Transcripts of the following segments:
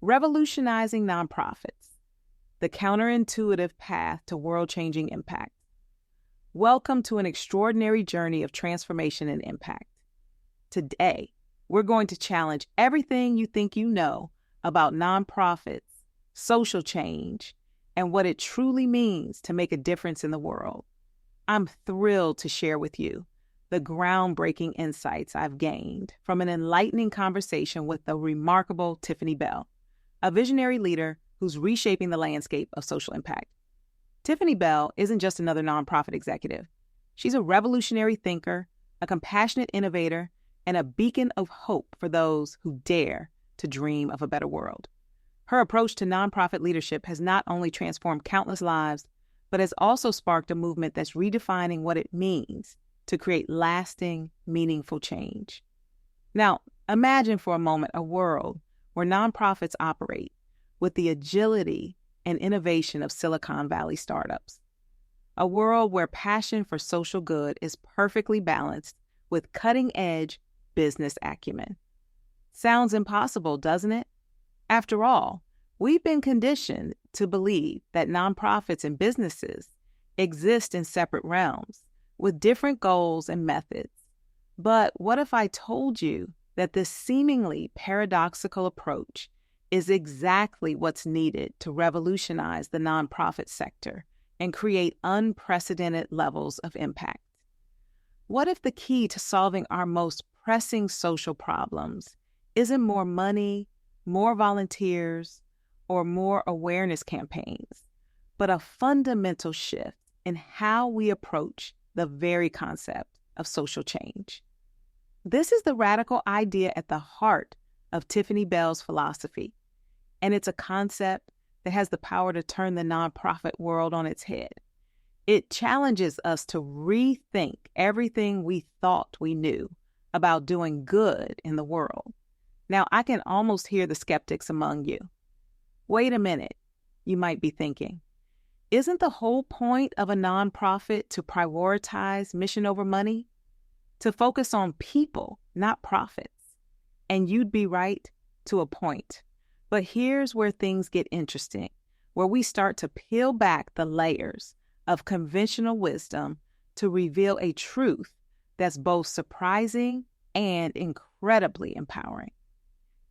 Revolutionizing Nonprofits, the Counterintuitive Path to World-Changing Impact. Welcome to an extraordinary journey of transformation and impact. Today, we're going to challenge everything you think you know about nonprofits, social change, and what it truly means to make a difference in the world. I'm thrilled to share with you the groundbreaking insights I've gained from an enlightening conversation with the remarkable Tiffany Bell, a visionary leader who's reshaping the landscape of social impact. Tiffany Bell isn't just another nonprofit executive. She's a revolutionary thinker, a compassionate innovator, and a beacon of hope for those who dare to dream of a better world. Her approach to nonprofit leadership has not only transformed countless lives, but has also sparked a movement that's redefining what it means to create lasting, meaningful change. Now, imagine for a moment a world where nonprofits operate with the agility and innovation of Silicon Valley startups. A world where passion for social good is perfectly balanced with cutting-edge business acumen. Sounds impossible, doesn't it? After all, we've been conditioned to believe that nonprofits and businesses exist in separate realms with different goals and methods. But what if I told you that this seemingly paradoxical approach is exactly what's needed to revolutionize the nonprofit sector and create unprecedented levels of impact? What if the key to solving our most pressing social problems isn't more money, more volunteers, or more awareness campaigns, but a fundamental shift in how we approach the very concept of social change? This is the radical idea at the heart of Tiffany Bell's philosophy, and it's a concept that has the power to turn the nonprofit world on its head. It challenges us to rethink everything we thought we knew about doing good in the world. Now, I can almost hear the skeptics among you. Wait a minute, you might be thinking. Isn't the whole point of a nonprofit to prioritize mission over money? To focus on people, not profits? And you'd be right to a point. But here's where things get interesting, where we start to peel back the layers of conventional wisdom to reveal a truth that's both surprising and incredibly empowering.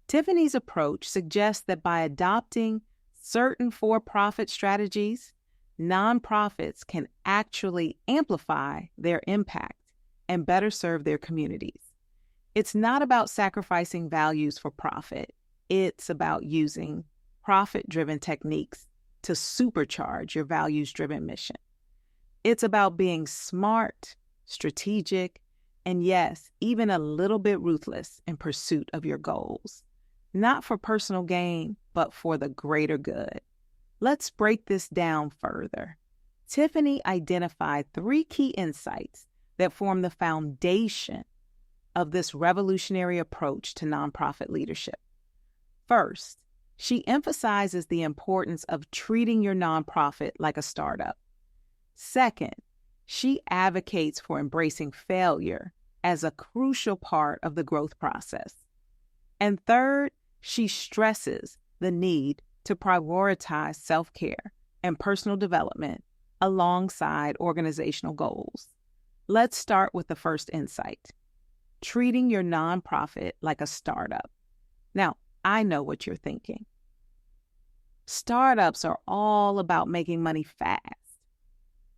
Tiffany's approach suggests that by adopting certain for-profit strategies, nonprofits can actually amplify their impact and better serve their communities. It's not about sacrificing values for profit. It's about using profit-driven techniques to supercharge your values-driven mission. It's about being smart, strategic, and yes, even a little bit ruthless in pursuit of your goals. Not for personal gain, but for the greater good. Let's break this down further. Tiffany identified 3 key insights that form the foundation of this revolutionary approach to nonprofit leadership. First, she emphasizes the importance of treating your nonprofit like a startup. Second, she advocates for embracing failure as a crucial part of the growth process. And third, she stresses the need to prioritize self-care and personal development alongside organizational goals. Let's start with the first insight, treating your nonprofit like a startup. Now, I know what you're thinking. Startups are all about making money fast.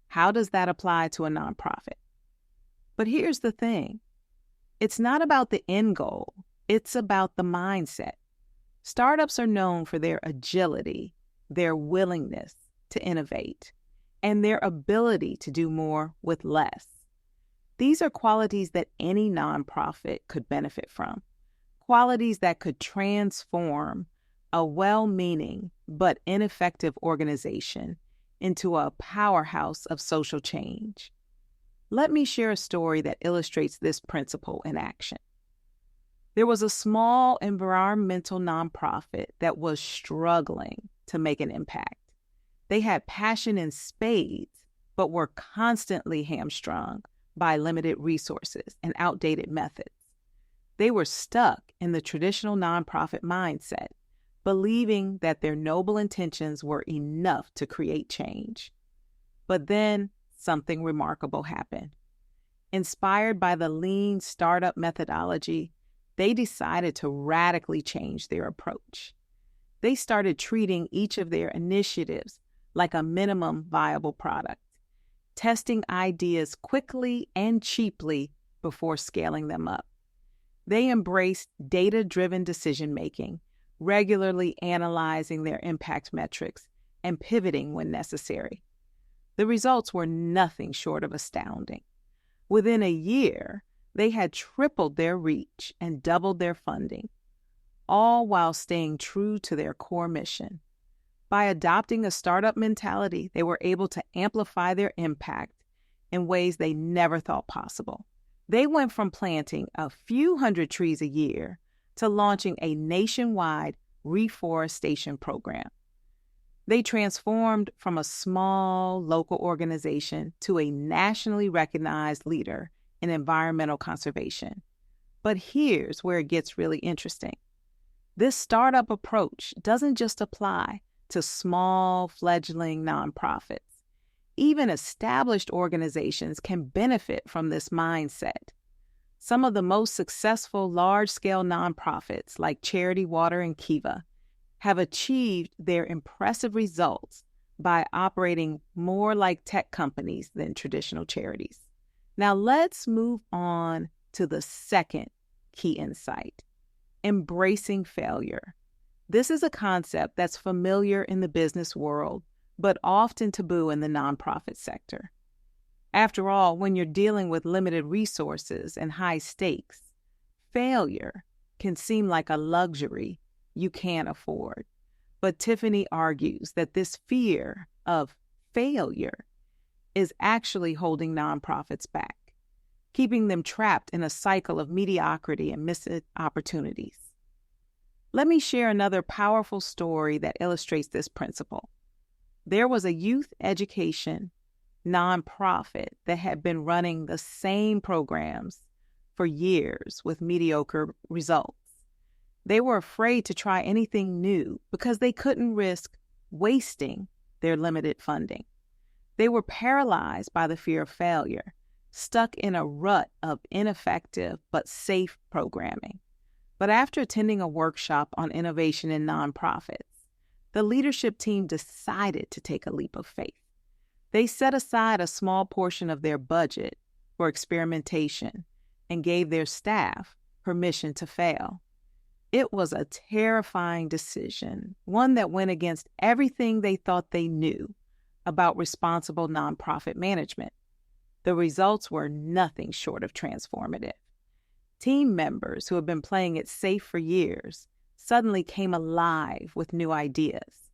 How does that apply to a nonprofit? But here's the thing. It's not about the end goal. It's about the mindset. Startups are known for their agility, their willingness to innovate, and their ability to do more with less. These are qualities that any nonprofit could benefit from, qualities that could transform a well-meaning but ineffective organization into a powerhouse of social change. Let me share a story that illustrates this principle in action. There was a small environmental nonprofit that was struggling to make an impact. They had passion in spades, but were constantly hamstrung by limited resources and outdated methods. They were stuck in the traditional nonprofit mindset, believing that their noble intentions were enough to create change. But then something remarkable happened. Inspired by the lean startup methodology, they decided to radically change their approach. They started treating each of their initiatives like a minimum viable product, testing ideas quickly and cheaply before scaling them up. They embraced data-driven decision-making, regularly analyzing their impact metrics and pivoting when necessary. The results were nothing short of astounding. Within a year, they had tripled their reach and doubled their funding, all while staying true to their core mission. By adopting a startup mentality, they were able to amplify their impact in ways they never thought possible. They went from planting a few hundred trees a year to launching a nationwide reforestation program. They transformed from a small local organization to a nationally recognized leader in environmental conservation. But here's where it gets really interesting. This startup approach doesn't just apply to small, fledgling nonprofits. Even established organizations can benefit from this mindset. Some of the most successful large-scale nonprofits, like Charity Water and Kiva, have achieved their impressive results by operating more like tech companies than traditional charities. Now let's move on to the second key insight: embracing failure. This is a concept that's familiar in the business world, but often taboo in the nonprofit sector. After all, when you're dealing with limited resources and high stakes, failure can seem like a luxury you can't afford. But Tiffany argues that this fear of failure is actually holding nonprofits back, keeping them trapped in a cycle of mediocrity and missed opportunities. Let me share another powerful story that illustrates this principle. There was a youth education nonprofit that had been running the same programs for years with mediocre results. They were afraid to try anything new because they couldn't risk wasting their limited funding. They were paralyzed by the fear of failure, stuck in a rut of ineffective but safe programming. But after attending a workshop on innovation in nonprofits, the leadership team decided to take a leap of faith. They set aside a small portion of their budget for experimentation and gave their staff permission to fail. It was a terrifying decision, one that went against everything they thought they knew about responsible nonprofit management. The results were nothing short of transformative. Team members who had been playing it safe for years suddenly came alive with new ideas.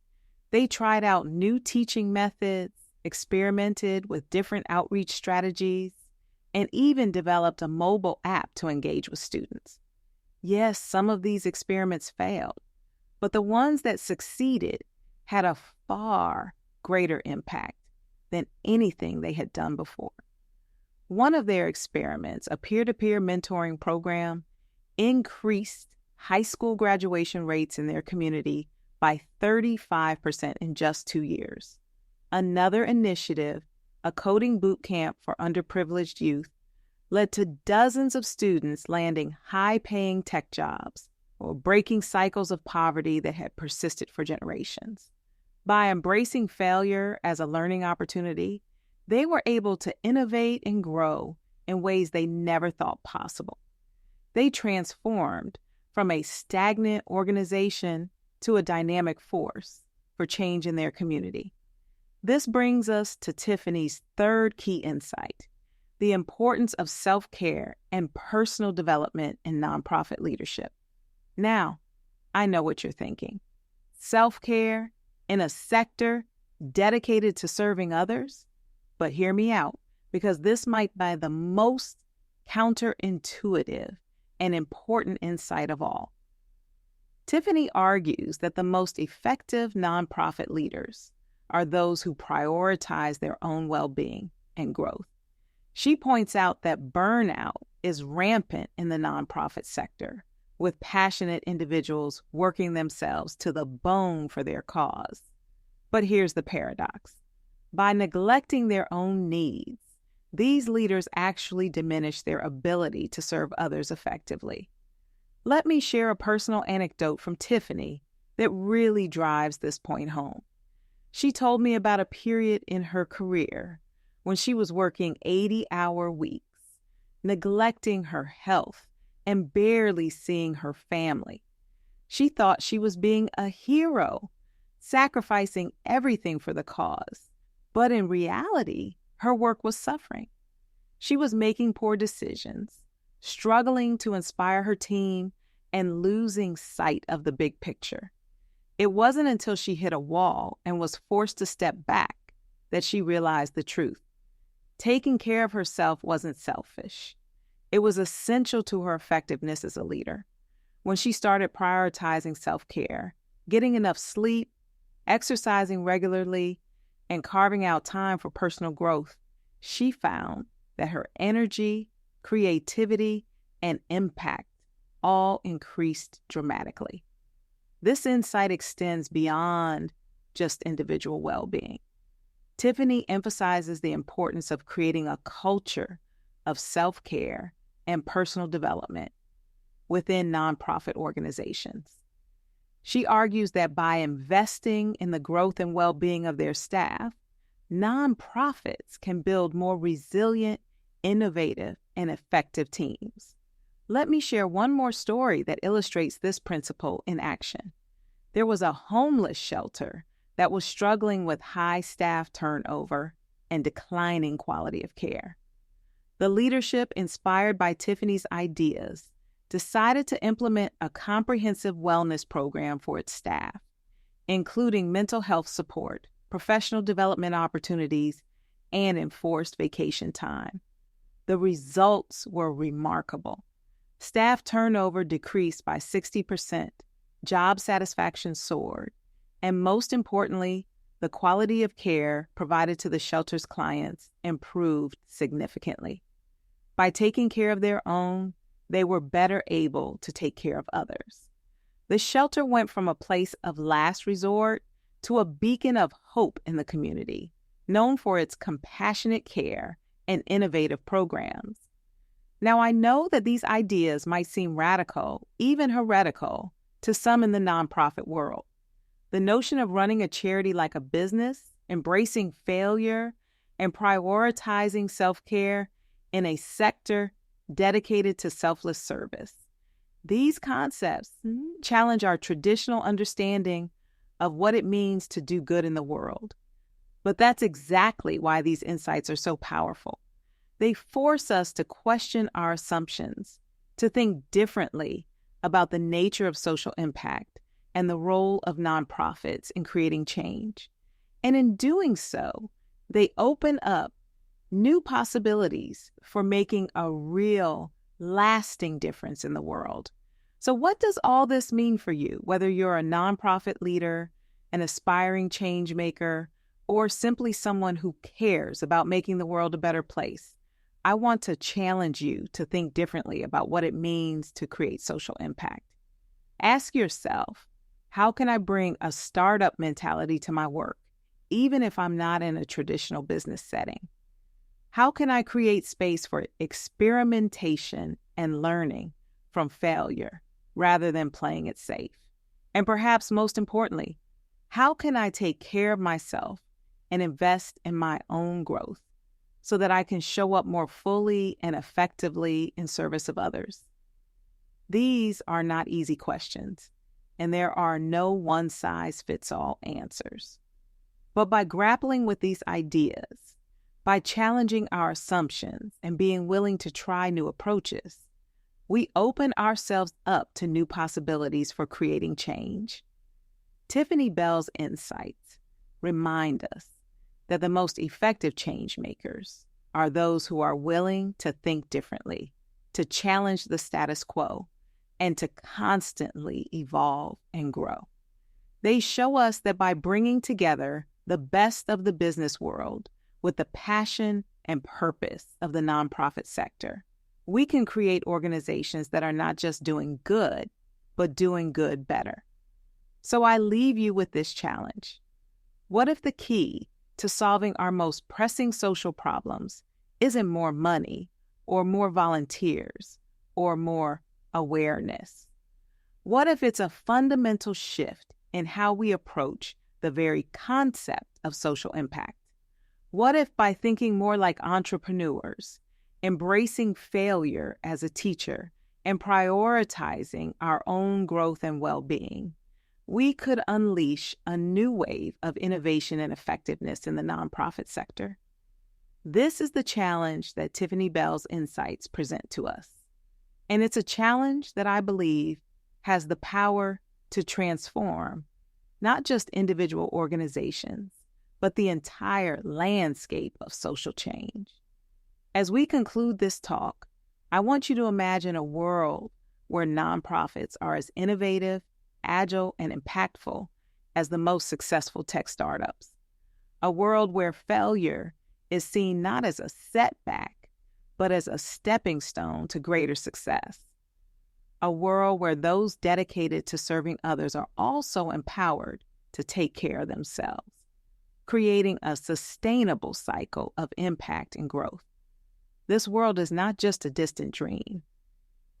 They tried out new teaching methods, experimented with different outreach strategies, and even developed a mobile app to engage with students. Yes, some of these experiments failed, but the ones that succeeded had a far greater impact than anything they had done before. One of their experiments, a peer-to-peer mentoring program, increased high school graduation rates in their community by 35% in just 2 years. Another initiative, a coding boot camp for underprivileged youth, led to dozens of students landing high-paying tech jobs or breaking cycles of poverty that had persisted for generations. By embracing failure as a learning opportunity, they were able to innovate and grow in ways they never thought possible. They transformed from a stagnant organization to a dynamic force for change in their community. This brings us to Tiffany's third key insight: the importance of self-care and personal development in nonprofit leadership. Now, I know what you're thinking. Self-care in a sector dedicated to serving others? But hear me out, because this might be the most counterintuitive and important insight of all. Tiffany argues that the most effective nonprofit leaders are those who prioritize their own well-being and growth. She points out that burnout is rampant in the nonprofit sector, with passionate individuals working themselves to the bone for their cause. But here's the paradox. By neglecting their own needs, these leaders actually diminish their ability to serve others effectively. Let me share a personal anecdote from Tiffany that really drives this point home. She told me about a period in her career when she was working 80-hour weeks, neglecting her health and barely seeing her family. She thought she was being a hero, sacrificing everything for the cause. But in reality, her work was suffering. She was making poor decisions, struggling to inspire her team, and losing sight of the big picture. It wasn't until she hit a wall and was forced to step back that she realized the truth. Taking care of herself wasn't selfish. It was essential to her effectiveness as a leader. When she started prioritizing self-care, getting enough sleep, exercising regularly, and carving out time for personal growth, she found that her energy, creativity, and impact all increased dramatically. This insight extends beyond just individual well-being. Tiffany emphasizes the importance of creating a culture of self-care and personal development within nonprofit organizations. She argues that by investing in the growth and well-being of their staff, nonprofits can build more resilient, innovative, and effective teams. Let me share one more story that illustrates this principle in action. There was a homeless shelter that was struggling with high staff turnover and declining quality of care. The leadership, inspired by Tiffany's ideas, decided to implement a comprehensive wellness program for its staff, including mental health support, professional development opportunities, and enforced vacation time. The results were remarkable. Staff turnover decreased by 60%, job satisfaction soared, and most importantly, the quality of care provided to the shelter's clients improved significantly. By taking care of their own, they were better able to take care of others. The shelter went from a place of last resort to a beacon of hope in the community, known for its compassionate care and innovative programs. Now, I know that these ideas might seem radical, even heretical, to some in the nonprofit world. The notion of running a charity like a business, embracing failure, and prioritizing self-care in a sector dedicated to selfless service. These concepts challenge our traditional understanding of what it means to do good in the world. But that's exactly why these insights are so powerful. They force us to question our assumptions, to think differently about the nature of social impact and the role of nonprofits in creating change. And in doing so, they open up new possibilities for making a real, lasting difference in the world. So what does all this mean for you, whether you're a nonprofit leader, an aspiring change maker, or simply someone who cares about making the world a better place? I want to challenge you to think differently about what it means to create social impact. Ask yourself, how can I bring a startup mentality to my work, even if I'm not in a traditional business setting? How can I create space for experimentation and learning from failure rather than playing it safe? And perhaps most importantly, how can I take care of myself and invest in my own growth so that I can show up more fully and effectively in service of others? These are not easy questions, and there are no one-size-fits-all answers. But by grappling with these ideas, by challenging our assumptions and being willing to try new approaches, we open ourselves up to new possibilities for creating change. Tiffany Bell's insights remind us that the most effective change makers are those who are willing to think differently, to challenge the status quo, and to constantly evolve and grow. They show us that by bringing together the best of the business world with the passion and purpose of the nonprofit sector, we can create organizations that are not just doing good, but doing good better. So I leave you with this challenge. What if the key to solving our most pressing social problems isn't more money or more volunteers or more awareness? What if it's a fundamental shift in how we approach the very concept of social impact? What if by thinking more like entrepreneurs, embracing failure as a teacher, and prioritizing our own growth and well-being, we could unleash a new wave of innovation and effectiveness in the nonprofit sector? This is the challenge that Tiffany Bell's insights present to us. And it's a challenge that I believe has the power to transform not just individual organizations, but the entire landscape of social change. As we conclude this talk, I want you to imagine a world where nonprofits are as innovative, agile, and impactful as the most successful tech startups. A world where failure is seen not as a setback, but as a stepping stone to greater success. A world where those dedicated to serving others are also empowered to take care of themselves, creating a sustainable cycle of impact and growth. This world is not just a distant dream.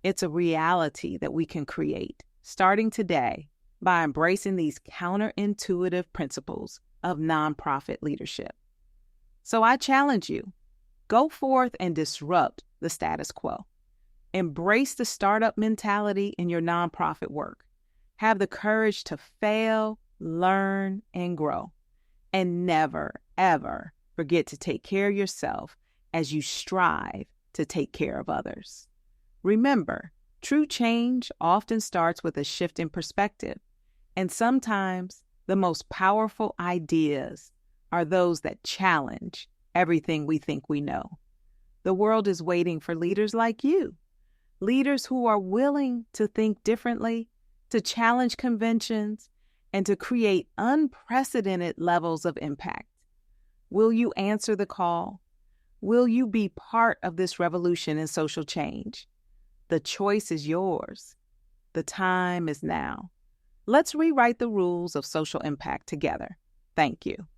It's a reality that we can create, starting today, by embracing these counterintuitive principles of nonprofit leadership. So I challenge you, go forth and disrupt the status quo. Embrace the startup mentality in your nonprofit work. Have the courage to fail, learn, and grow. And never, ever forget to take care of yourself as you strive to take care of others. Remember, true change often starts with a shift in perspective, and sometimes the most powerful ideas are those that challenge everything we think we know. The world is waiting for leaders like you, leaders who are willing to think differently, to challenge conventions, and to create unprecedented levels of impact. Will you answer the call? Will you be part of this revolution in social change? The choice is yours. The time is now. Let's rewrite the rules of social impact together. Thank you.